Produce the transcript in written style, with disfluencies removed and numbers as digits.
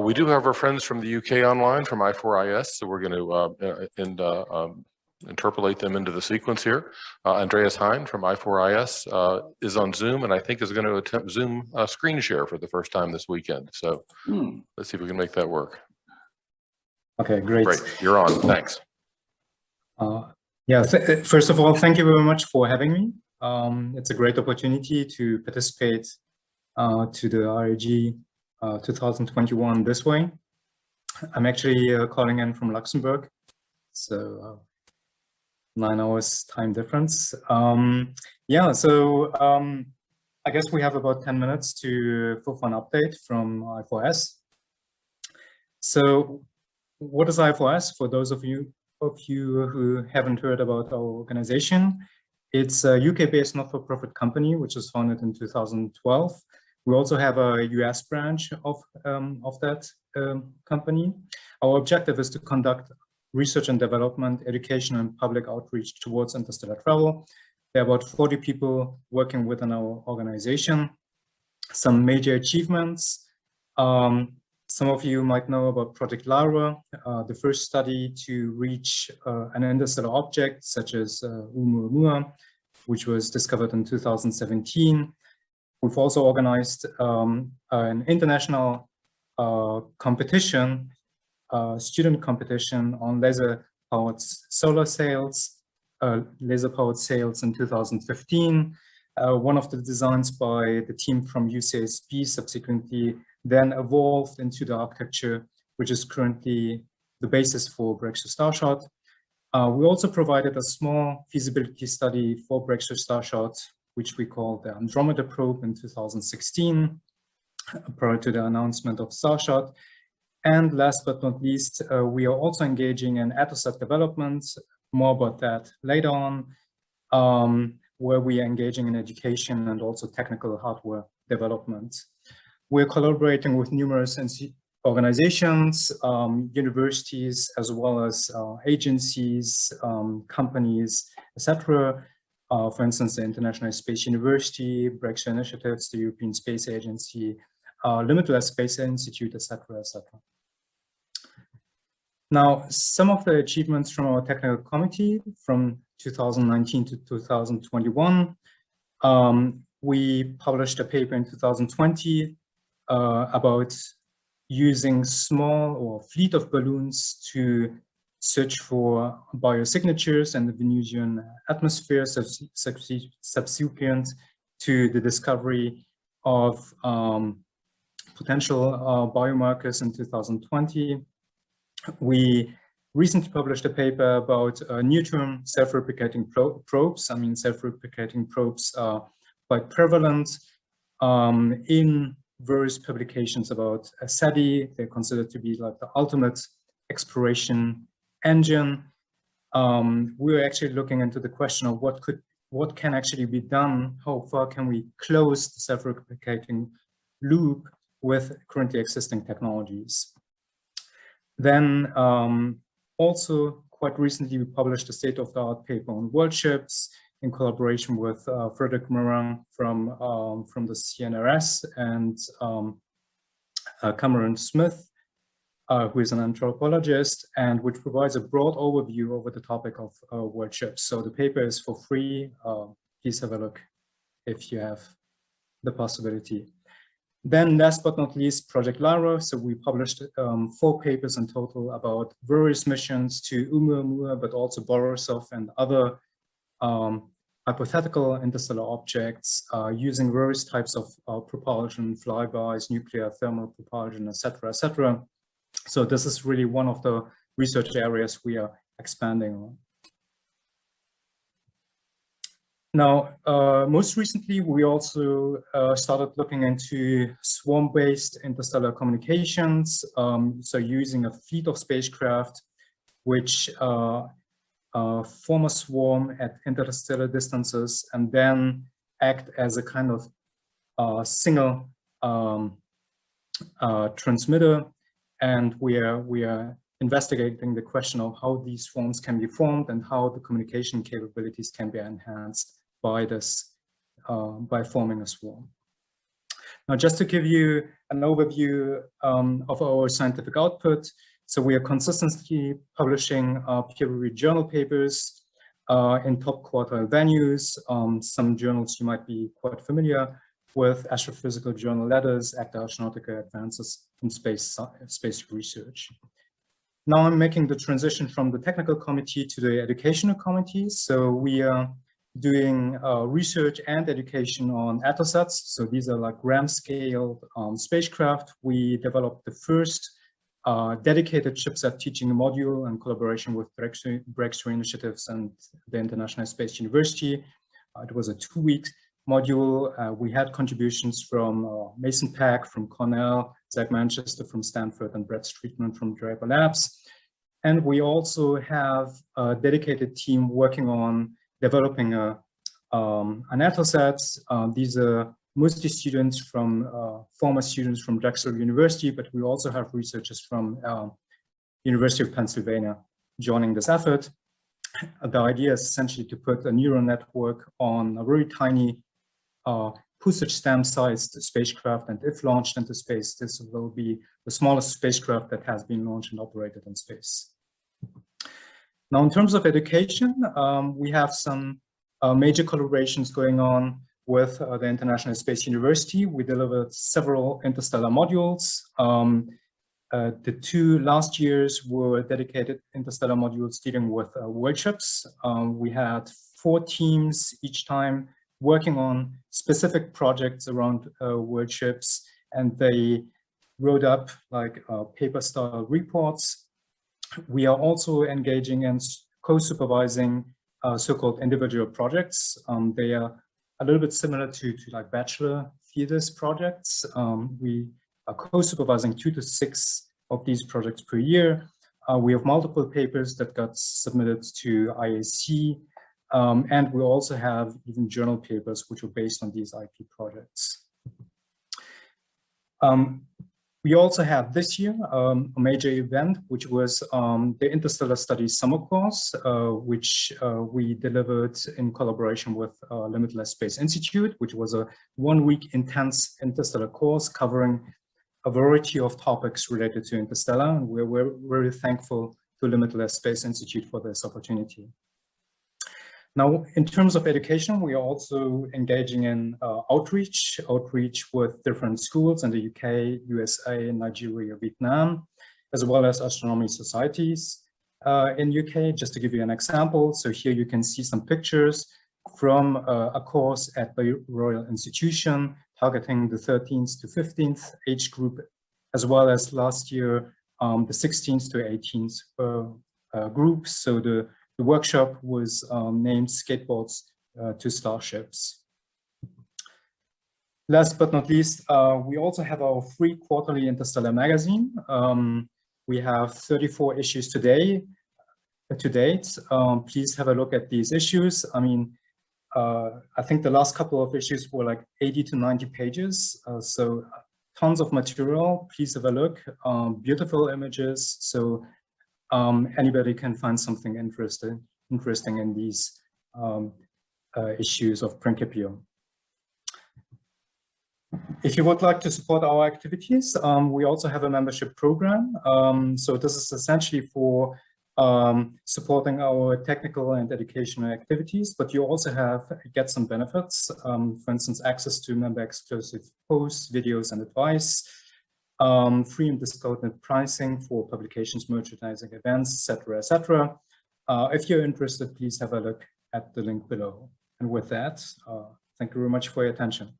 We do have our friends from the UK online from i4is, so we're going to interpolate them into the sequence here. Andreas Hein from i4is is on Zoom, and I think is going to attempt Zoom screen share for the first time this weekend. So let's see if we can make that work. Okay, great. Great, you're on. Thanks. Yeah, first of all, thank you very much for having me. It's a great opportunity to participate to the IRG 2021 this way. I'm actually calling in from Luxembourg, so 9 hours time difference. Yeah, so I guess we have about 10 minutes for an update from i4is. So what is i4is? For those of you who haven't heard about our organization, it's a UK-based not-for-profit company which was founded in 2012. We also have a US branch of that company. Our objective is to conduct research and development, education, and public outreach towards interstellar travel. There are about 40 people working within our organization. Some major achievements. Some of you might know about Project Lara, the first study to reach an interstellar object such as Oumuamua, which was discovered in 2017. We've also organized an international competition, student competition on laser-powered solar sails, laser-powered sails in 2015. One of the designs by the team from UCSB subsequently then evolved into the architecture, which is currently the basis for Breakthrough Starshot. We also provided a small feasibility study for Breakthrough Starshot, which we call the Andromeda probe in 2016, prior to the announcement of Starshot. And last but not least, we are also engaging in Attosat development, more about that later on, where we are engaging in education and also technical hardware development. We're collaborating with numerous organizations, universities, as well as agencies, companies, etc. For instance, the International Space University, Breakthrough Initiatives, the European Space Agency, Limitless Space Institute, etc., etc. Now, some of the achievements from our technical committee from 2019 to 2021. We published a paper in 2020 about using small or fleet of balloons to search for biosignatures in the Venusian atmosphere, subsequent to the discovery of potential biomarkers in 2020. We recently published a paper about near-term self-replicating probes. I mean, self-replicating probes are quite prevalent in various publications about SETI. They're considered to be like the ultimate exploration engine. We're actually looking into the question of what can actually be done, how far can we close the self-replicating loop with currently existing technologies. Then also quite recently we published a state-of-the-art paper on world ships in collaboration with Frederick Morin from the CNRS and Cameron Smith, who is an anthropologist, and which provides a broad overview over the topic of world ships. So the paper is for free. Please have a look if you have the possibility. Then last but not least, Project Lara. So we published 4 papers in total about various missions to Oumuamua, but also Borisov and other hypothetical interstellar objects using various types of propulsion, flybys, nuclear, thermal propulsion, etc., etc. So this is really one of the research areas we are expanding on. Now, most recently, we also started looking into swarm-based interstellar communications. So using a fleet of spacecraft, which form a swarm at interstellar distances and then act as a kind of single transmitter. And we are investigating the question of how these swarms can be formed and how the communication capabilities can be enhanced by this, by forming a swarm. Now, just to give you an overview of our scientific output, so we are consistently publishing peer-reviewed journal papers in top quartile venues. Some journals you might be quite familiar with: Astrophysical Journal Letters, Acta Astronautica Advances in Space Research. Now I'm making the transition from the technical committee to the educational committee. So we are doing research and education on Attosats. So these are like gram-scale spacecraft. We developed the first dedicated chipset teaching module in collaboration with Breakthrough Initiatives and the International Space University. It was a 2-week module. We had contributions from Mason Peck from Cornell, Zach Manchester from Stanford, and Brett Streetman from Driver Labs. And we also have a dedicated team working on developing an Attosat. These are mostly students from former students from Drexel University, but we also have researchers from University of Pennsylvania joining this effort. The idea is essentially to put a neural network on a very tiny postage stamp sized spacecraft, and if launched into space, this will be the smallest spacecraft that has been launched and operated in space. Now, in terms of education, we have some major collaborations going on with the International Space University. We delivered several interstellar modules. The 2 last years were dedicated interstellar modules dealing with worldships. We had 4 teams each time working on specific projects around worldships, and they wrote up like paper-style reports. We are also engaging and co-supervising so-called individual projects. They are a little bit similar to like bachelor thesis projects. We are co-supervising 2 to 6 of these projects per year. We have multiple papers that got submitted to IAC. And we also have even journal papers which are based on these IP projects. We also have this year a major event, which was the Interstellar Studies Summer Course, which we delivered in collaboration with Limitless Space Institute, which was a 1-week intense interstellar course covering a variety of topics related to interstellar. And we're very thankful to Limitless Space Institute for this opportunity. Now, in terms of education, we are also engaging in outreach with different schools in the UK, USA, Nigeria, Vietnam, as well as astronomy societies in UK. Just to give you an example, so here you can see some pictures from a course at the Royal Institution targeting the 13th to 15th age group, as well as last year, the 16th to 18th group. So the workshop was named Skateboards to Starships. Last but not least, we also have our free quarterly Interstellar magazine. We have 34 issues to date. Please have a look at these issues. I mean, I think the last couple of issues were like 80 to 90 pages. So tons of material. Please have a look. Beautiful images. So anybody can find something interesting in these issues of Principio. If you would like to support our activities, we also have a membership program. So this is essentially for supporting our technical and educational activities, but you also get some benefits. For instance, access to member exclusive posts, videos, and advice. Free and discounted pricing for publications, merchandising, events, etc., etc. If you're interested, please have a look at the link below. And with that, thank you very much for your attention.